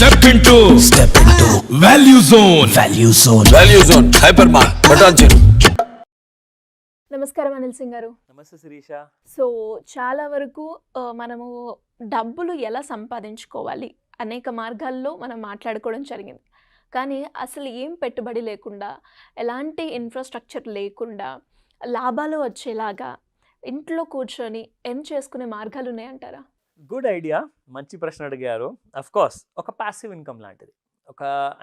Step into Value Zone. Value Zone. Hypermart. Patanjali. నమస్కారం అనిల్ సింగ్ గారు. నమస్తే శిరీష. సో చాలా వరకు మనము డబ్బులు ఎలా సంపాదించుకోవాలి అనేక మార్గాల్లో మనం మాట్లాడుకోవడం జరిగింది. కానీ అసలు ఏం పెట్టుబడి లేకుండా, ఎలాంటి ఇన్ఫ్రాస్ట్రక్చర్ లేకుండా లాభాలు వచ్చేలాగా ఇంట్లో కూర్చొని ఎర్న్ చేసుకునే మార్గాలు ఉన్నాయంటారా? గుడ్ ఐడియా, మంచి ప్రశ్న అడిగారు. అఫ్ కోర్స్ ఒక ప్యాసివ్ ఇన్కమ్ లాంటిది,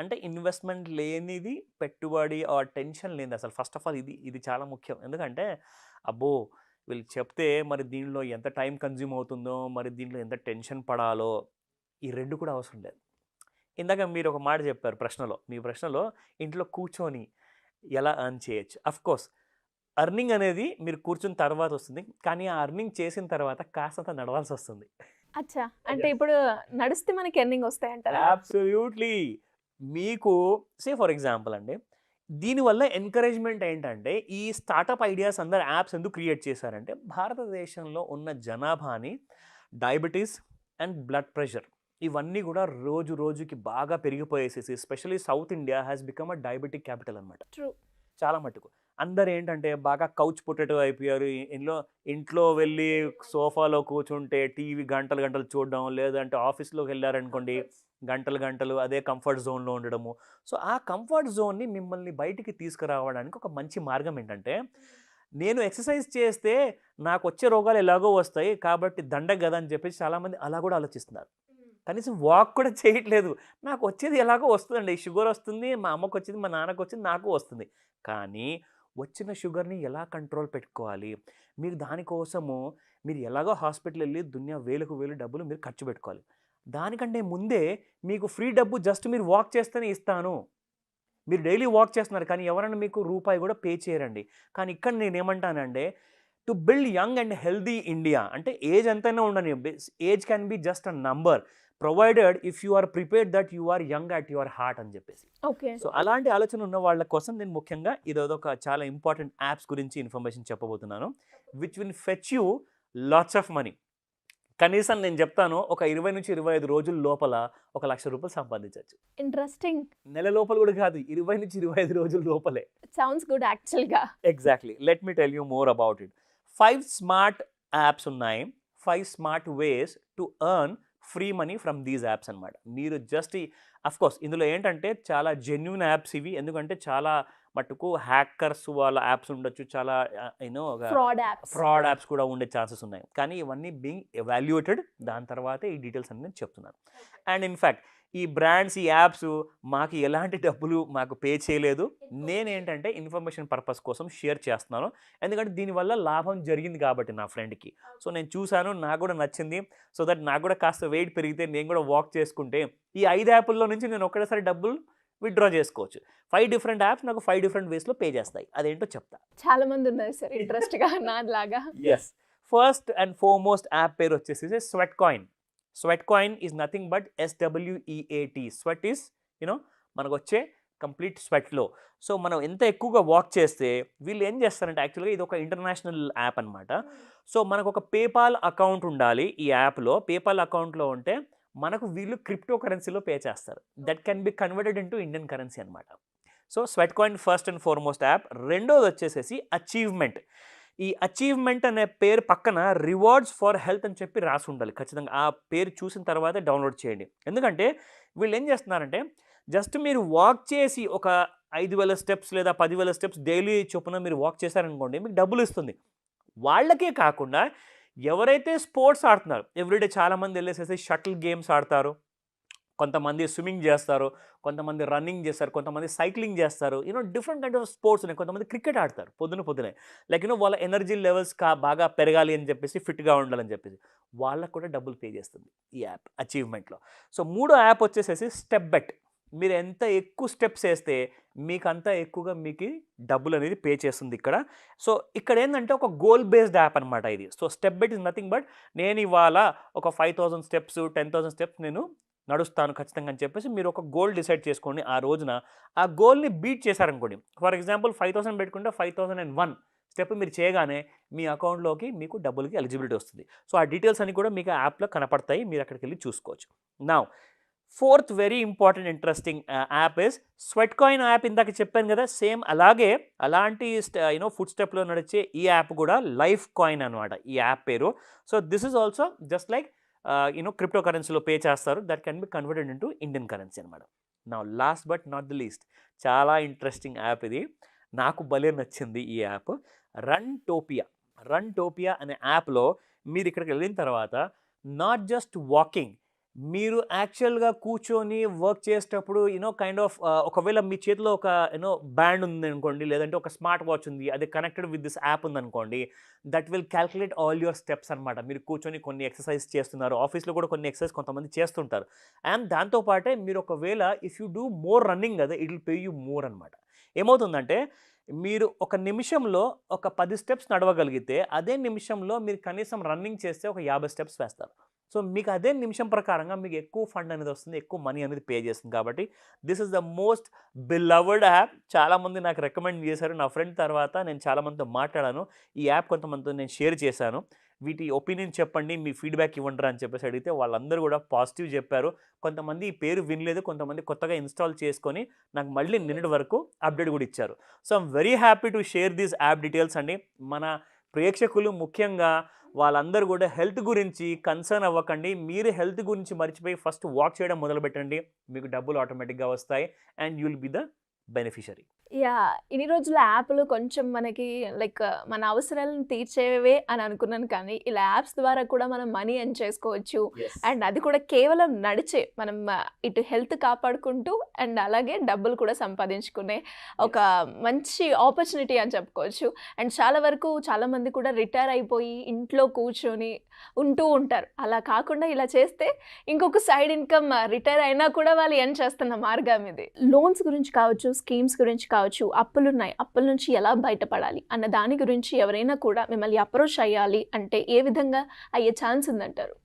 అంటే ఇన్వెస్ట్మెంట్ లేనిది, పెట్టుబడి ఆర్ టెన్షన్ లేనిది. అసలు ఫస్ట్ ఆఫ్ ఆల్ ఇది చాలా ముఖ్యం. ఎందుకంటే అబ్బో వీళ్ళు చెప్తే మరి దీనిలో ఎంత టైం కన్జ్యూమ్ అవుతుందో, మరి దీంట్లో ఎంత టెన్షన్ పడాలో, ఈ రెండు కూడా అవసరం లేదు. ఇందాక మీరు ఒక మాట చెప్పారు మీ ప్రశ్నలో ఇంట్లో కూర్చొని ఎలా ఎర్న్ చేయొచ్చు. అఫ్ కోర్స్ అర్నింగ్ అనేది మీరు కూర్చున్న తర్వాత వస్తుంది, కానీ ఆ అర్నింగ్ చేసిన తర్వాత కాస్తంత నడవాల్సి వస్తుంది. అచ్చా, అంటే ఇప్పుడు నడిస్తే మనకి ఎర్నింగ్ వస్తాయంటారా? అబ్సల్యూట్లీ. మీకు ఫర్ ఎగ్జాంపుల్ అండి, దీనివల్ల ఎంకరేజ్మెంట్ ఏంటంటే, ఈ స్టార్టప్ ఐడియాస్ అందరు యాప్స్ ఎందుకు క్రియేట్ చేశారంటే, భారతదేశంలో ఉన్న జనాభాని డయాబెటీస్ అండ్ బ్లడ్ ప్రెషర్ ఇవన్నీ కూడా రోజు రోజుకి బాగా పెరిగిపోయేసేసి, especially south India has become a diabetic capital అనమాట. ట్రూ. చాలా మటుకు అందరు ఏంటంటే బాగా కౌచ్ పొటాటో అయిపోయారు. ఇంట్లో వెళ్ళి సోఫాలో కూర్చుంటే టీవీ గంటలు గంటలు చూడడం, లేదంటే ఆఫీస్లోకి వెళ్ళారనుకోండి గంటలు గంటలు అదే కంఫర్ట్ జోన్లో ఉండడము. సో ఆ కంఫర్ట్ జోన్ని మిమ్మల్ని బయటికి తీసుకురావడానికి ఒక మంచి మార్గం ఏంటంటే, నేను ఎక్సర్సైజ్ చేస్తే నాకు వచ్చే రోగాలు ఎలాగో వస్తాయి కాబట్టి దండగ కదా అని చెప్పేసి చాలామంది అలా కూడా ఆలోచిస్తున్నారు. కనీసం వాక్ కూడా చేయట్లేదు. నాకు వచ్చేది ఎలాగో వస్తుందండి, షుగర్ వస్తుంది, మా అమ్మకు వచ్చింది, మా నాన్నకు వచ్చింది, నాకు వస్తుంది. కానీ వచ్చిన షుగర్ని ఎలా కంట్రోల్ పెట్టుకోవాలి, మీరు దానికోసము మీరు ఎలాగో హాస్పిటల్ వెళ్ళి వేలకు వేలు డబ్బులు మీరు ఖర్చు పెట్టుకోవాలి. దానికంటే ముందే మీకు ఫ్రీ డబ్బు జస్ట్ మీరు వాక్ చేస్తేనే ఇస్తాను. మీరు డైలీ వాక్ చేస్తున్నారు కానీ ఎవరైనా మీకు రూపాయి కూడా పే చేయరండి. కానీ ఇక్కడ నేను ఏమంటానంటే, to build young and healthy India అంటే ఏజ్ ఎంతైనా ఉండని, age can be just a number provided if you are prepared that you are young at your heart అని చెప్పేసి. సో అలాంటి ఆలోచన ఉన్న వాళ్ళ కోసం నేను ముఖ్యంగా ఇదొక చాలా ఇంపార్టెంట్ యాప్స్ గురించి ఇన్ఫర్మేషన్ చెప్పబోతున్నాను, which will fetch you lots of money. కనీసం నేను చెప్తాను, ఒక 20 నుంచి 25 రోజుల లోపల 1,00,000 రూపాయలు సంపాదించవచ్చు. ఇంట్రెస్టింగ్. నెల లోపల కూడా కాదు, 20 నుంచి 25 రోజుల లోపలే. సౌండ్స్ గుడ్ యాక్చువల్గా. Exactly. Let me tell you more about it. 5 smart apps ఉన్నాయి, 5 smart ways to earn free money from these apps అనమాట. మీరు జస్ట్ కోర్స్ ఇందులో ఏంటంటే చాలా జెన్యూన్ యాప్స్ ఇవి, ఎందుకంటే చాలా మటుకు హ్యాకర్స్ వాళ్ళ యాప్స్ ఉండొచ్చు, చాలా ఫ్రాడ్ యాప్స్ కూడా ఉండే ఛాన్సెస్ ఉన్నాయి. కానీ ఇవన్నీ బీయింగ్ ఎవాల్యుయేటెడ్, దాని తర్వాతే ఈ డీటెయిల్స్ అన్ని నేను చెప్తున్నాను. అండ్ ఇన్ఫ్యాక్ట్ ఈ బ్రాండ్స్, ఈ యాప్స్ మాకు ఎలాంటి డబ్బులు మాకు పే చేయలేదు. నేనేంటంటే ఇన్ఫర్మేషన్ పర్పస్ కోసం షేర్ చేస్తున్నాను, ఎందుకంటే దీనివల్ల లాభం జరిగింది కాబట్టి నా ఫ్రెండ్కి. సో నేను చూశాను, నాకు కూడా నచ్చింది. సో దట్ నాకు కూడా కాస్త వెయిట్ పెరిగితే నేను కూడా వాక్ చేసుకుంటే ఈ 5 యాప్ల్లో నుంచి నేను ఒకేసారి డబ్బులు విత్డ్రా చేసుకోవచ్చు. 5 డిఫరెంట్ యాప్స్ నాకు 5 డిఫరెంట్ వేస్లో పే చేస్తాయి. అదేంటో చెప్తా. చాలా మంది ఉన్నారు సార్ ఇంట్రెస్ట్గా నాలాగా. Yes. First and foremost app పేరు వచ్చేసి sweat coin. Sweat coin is nothing but SWEAT. Sweat is మనకు వచ్చే కంప్లీట్ స్వెట్లో. సో మనం ఎంత ఎక్కువగా వాక్ చేస్తే వీళ్ళు ఏం చేస్తారంటే, యాక్చువల్గా ఇది ఒక ఇంటర్నేషనల్ యాప్ అనమాట. సో మనకు ఒక పేపాల్ అకౌంట్ ఉండాలి ఈ యాప్లో. పేపాల్ అకౌంట్లో ఉంటే మనకు వీళ్ళు క్రిప్టో కరెన్సీలో పే చేస్తారు. That can be converted into Indian currency అనమాట. So sweat coin first and foremost app. రెండోది వచ్చేసేసి అచీవ్మెంట్. ఈ అచీవ్మెంట్ అనే పేరు పక్కన రివార్డ్స్ ఫర్ హెల్త్ అని చెప్పి రాసి ఉండాలి ఖచ్చితంగా. ఆ పేరు చూసిన తర్వాతే డౌన్లోడ్ చేయండి. ఎందుకంటే వీళ్ళు ఏం చేస్తున్నారంటే, జస్ట్ మీరు వాక్ చేసి ఒక 5,000 స్టెప్స్ లేదా 10,000 స్టెప్స్ డైలీ చొప్పున మీరు వాక్ చేశారనుకోండి, మీకు డబ్బులు ఇస్తుంది. వాళ్ళకే కాకుండా ఎవరైతే స్పోర్ట్స్ ఆడుతున్నారు, ఎవ్రీడే చాలామంది వెళ్ళేసేసి షటిల్ గేమ్స్ ఆడతారు, కొంతమంది స్విమ్మింగ్ చేస్తారు, కొంతమంది రన్నింగ్ చేస్తారు, కొంతమంది సైక్లింగ్ చేస్తారు, డిఫరెంట్ కైండ్ ఆఫ్ స్పోర్ట్స్ ఉన్నాయి. కొంతమంది క్రికెట్ ఆడతారు పొద్దునే వాళ్ళ ఎనర్జీ లెవెల్స్ బాగా పెరగాలి అని చెప్పేసి, ఫిట్గా ఉండాలని చెప్పేసి వాళ్ళకు కూడా డబ్బులు పే చేస్తుంది ఈ యాప్ అచీవ్మెంట్లో. సో మూడో యాప్ వచ్చేసేసి స్టెప్ బెట్. మీరు ఎంత ఎక్కువ స్టెప్స్ వేస్తే మీకు అంత ఎక్కువగా మీకు డబ్బులు అనేది పే చేస్తుంది ఇక్కడ. సో ఇక్కడ ఏంటంటే ఒక గోల్ బేస్డ్ యాప్ అనమాట ఇది. So step bet is nothing but, నేను ఇవాళ ఒక 5,000 స్టెప్స్ 10,000 స్టెప్స్ నేను నడుస్తాను ఖచ్చితంగా అని చెప్పేసి మీరు ఒక గోల్ డిసైడ్ చేసుకోండి. ఆ రోజున ఆ గోల్ని బీట్ చేశారనుకోండి, ఫర్ ఎగ్జాంపుల్ 5,000 పెట్టుకుంటే 5,001 స్టెప్ మీరు చేయగానే మీ అకౌంట్లోకి మీకు డబ్బులకి ఎలిజిబిలిటీ వస్తుంది. సో ఆ డీటెయిల్స్ అన్ని కూడా మీకు యాప్లో కనపడతాయి, మీరు అక్కడికి వెళ్ళి చూసుకోవచ్చు. నా fourth very important interesting app is sweat coin app. ఇందాక చెప్పాను కదా, సేమ్ అలాగే అలాంటి ఫుడ్ స్టెప్లో నడిచే ఈ యాప్ కూడా లైఫ్ కాయిన్ అనమాట ఈ యాప్ పేరు. So this is also just like crypto కరెన్సీలో పే చేస్తారు, that can be converted into Indian currency అనమాట. నా last but not the least, చాలా ఇంట్రెస్టింగ్ యాప్ ఇది, నాకు భలే నచ్చింది ఈ యాప్. రన్టోపియా అనే యాప్లో మీరు ఇక్కడికి వెళ్ళిన తర్వాత నాట్ జస్ట్ వాకింగ్, మీరు యాక్చువల్గా కూర్చొని వర్క్ చేసేటప్పుడు కైండ్ ఆఫ్ ఒకవేళ మీ చేతిలో ఒక బ్యాండ్ ఉంది అనుకోండి, లేదంటే ఒక స్మార్ట్ వాచ్ ఉంది, అది కనెక్టెడ్ విత్ దిస్ యాప్ ఉందనుకోండి, that will calculate all your steps అనమాట. మీరు కూర్చొని కొన్ని ఎక్సర్సైజ్ చేస్తున్నారు, ఆఫీస్లో కూడా కొన్ని ఎక్సర్సైజ్ కొంతమంది చేస్తుంటారు, అండ్ దాంతోపాటే మీరు ఒకవేళ if you do more running కదా, it will pay you more అనమాట. ఏమవుతుందంటే మీరు ఒక నిమిషంలో ఒక 10 స్టెప్స్ నడవగలిగితే అదే నిమిషంలో మీరు కనీసం రన్నింగ్ చేస్తే ఒక 50 స్టెప్స్ వేస్తారు. సో మీకు అదే నిమిషం ప్రకారంగా మీకు ఎక్కువ ఫండ్ అనేది వస్తుంది, ఎక్కువ మనీ అనేది పే చేస్తుంది. కాబట్టి this is the most beloved app. చాలామంది నాకు రికమెండ్ చేశారు, నా ఫ్రెండ్ తర్వాత నేను చాలామందితో మాట్లాడాను, ఈ యాప్ కొంతమందితో నేను షేర్ చేశాను, వీటి ఒపీనియన్ చెప్పండి, మీ ఫీడ్బ్యాక్ ఇవ్వండి అని చెప్పేసి అడిగితే వాళ్ళందరూ కూడా పాజిటివ్ చెప్పారు. కొంతమంది ఈ పేరు వినలేదు, కొంతమంది కొత్తగా ఇన్స్టాల్ చేసుకొని నాకు మళ్ళీ నిన్నటి వరకు అప్డేట్ కూడా ఇచ్చారు. So I'm very happy to share these app details అండి. మన ప్రేక్షకులు ముఖ్యంగా వాళ్ళందరూ కూడా హెల్త్ గురించి కన్సర్న్ అవ్వకండి. మీరు హెల్త్ గురించి మర్చిపోయి ఫస్ట్ వాక్ చేయడం మొదలుపెట్టండి, మీకు డబ్బులు ఆటోమేటిక్గా వస్తాయి and you will be the beneficiary. ఇన్ని రోజుల యాప్లు కొంచెం మనకి లైక్ మన అవసరాలను తీర్చేవే అని అనుకున్నాను, కానీ ఇలా యాప్స్ ద్వారా కూడా మనం మనీ ఎర్న్ చేసుకోవచ్చు. అండ్ అది కూడా కేవలం నడిచే మనం ఇటు హెల్త్ కాపాడుకుంటూ అండ్ అలాగే డబ్బులు కూడా సంపాదించుకునే ఒక మంచి ఆపర్చునిటీ అని చెప్పుకోవచ్చు. అండ్ చాలా వరకు చాలామంది కూడా రిటైర్ అయిపోయి ఇంట్లో కూర్చొని ఉంటూ ఉంటారు. అలా కాకుండా ఇలా చేస్తే ఇంకొక సైడ్ ఇన్కమ్ రిటైర్ అయినా కూడా వాళ్ళు ఎర్న్ చేస్తున్న మార్గం ఇది. లోన్స్ గురించి కావచ్చు, స్కీమ్స్ గురించి కావచ్చు, అప్పులున్నాయి, అప్పుల నుంచి ఎలా బయటపడాలి అన్న దాని గురించి ఎవరైనా కూడా మిమ్మల్ని అప్రోచ్ అయ్యాలి అంటే ఏ విధంగా అయ్యే ఛాన్స్ ఉందంటారు?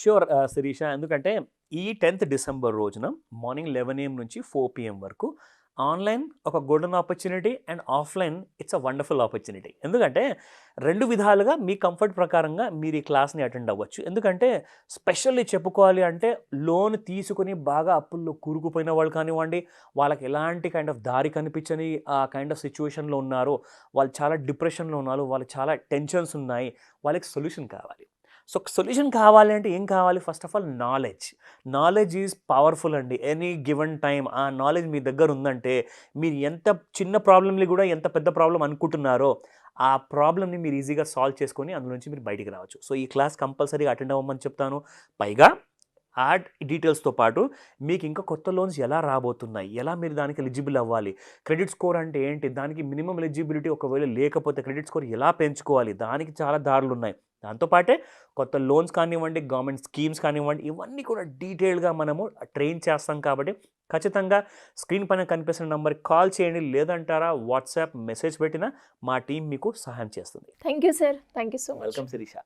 ష్యూర్ శిరీష, ఎందుకంటే ఈ 10th డిసెంబర్ రోజున మార్నింగ్ 11 AM నుంచి 4 PM వరకు ఆన్లైన్ ఒక golden opportunity and offline it's a wonderful opportunity. ఎందుకంటే రెండు విధాలుగా మీ కంఫర్ట్ ప్రకారంగా మీరు ఈ క్లాస్ని అటెండ్ అవ్వచ్చు. ఎందుకంటే స్పెషల్లీ చెప్పుకోవాలి అంటే లోన్ తీసుకుని బాగా అప్పుల్లో కూరుకుపోయిన వాళ్ళు కానివ్వండి, వాళ్ళకి ఎలాంటి కైండ్ ఆఫ్ దారి కనిపించని ఆ కైండ్ ఆఫ్ సిచ్యువేషన్లో ఉన్నారో, వాళ్ళు చాలా డిప్రెషన్లో ఉన్నారు, వాళ్ళు చాలా టెన్షన్స్ ఉన్నాయి, వాళ్ళకి సొల్యూషన్ కావాలి. సో సొల్యూషన్ కావాలి అంటే ఏం కావాలి? First of all knowledge is powerful అండి. ఎనీ గివెన్ టైం ఆ నాలెడ్జ్ మీ దగ్గర ఉందంటే మీరు ఎంత చిన్న ప్రాబ్లమ్ని కూడా ఎంత పెద్ద ప్రాబ్లం అనుకుంటున్నారో ఆ ప్రాబ్లమ్ని మీరు ఈజీగా సాల్వ్ చేసుకొని అందులో నుంచి మీరు బయటికి రావచ్చు. సో ఈ క్లాస్ కంపల్సరీగా అటెండ్ అవ్వమని చెప్తాను. పైగా ఆ డీటెయిల్స్తో పాటు మీకు ఇంకా కొత్త లోన్స్ ఎలా రాబోతున్నాయి, ఎలా మీరు దానికి ఎలిజిబుల్ అవ్వాలి, క్రెడిట్ స్కోర్ అంటే ఏంటి, దానికి మినిమం ఎలిజిబిలిటీ ఒకవేళ లేకపోతే క్రెడిట్ స్కోర్ ఎలా పెంచుకోవాలి, దానికి చాలా దారులు ఉన్నాయి. దాంతోపాటే కొత్త లోన్స్ కానివ్వండి, గవర్నమెంట్ స్కీమ్స్ కానివ్వండి, ఇవన్నీ కూడా డీటెయిల్గా మనము ట్రైన్ చేస్తాం. కాబట్టి ఖచ్చితంగా స్క్రీన్ పైన కనిపిస్తున్న నెంబర్కి కాల్ చేయండి, లేదంటారా వాట్సాప్ మెసేజ్ పెట్టినా మా టీం మీకు సహాయం చేస్తుంది. Thank you sir, thank you so much. Welcome Sirisha.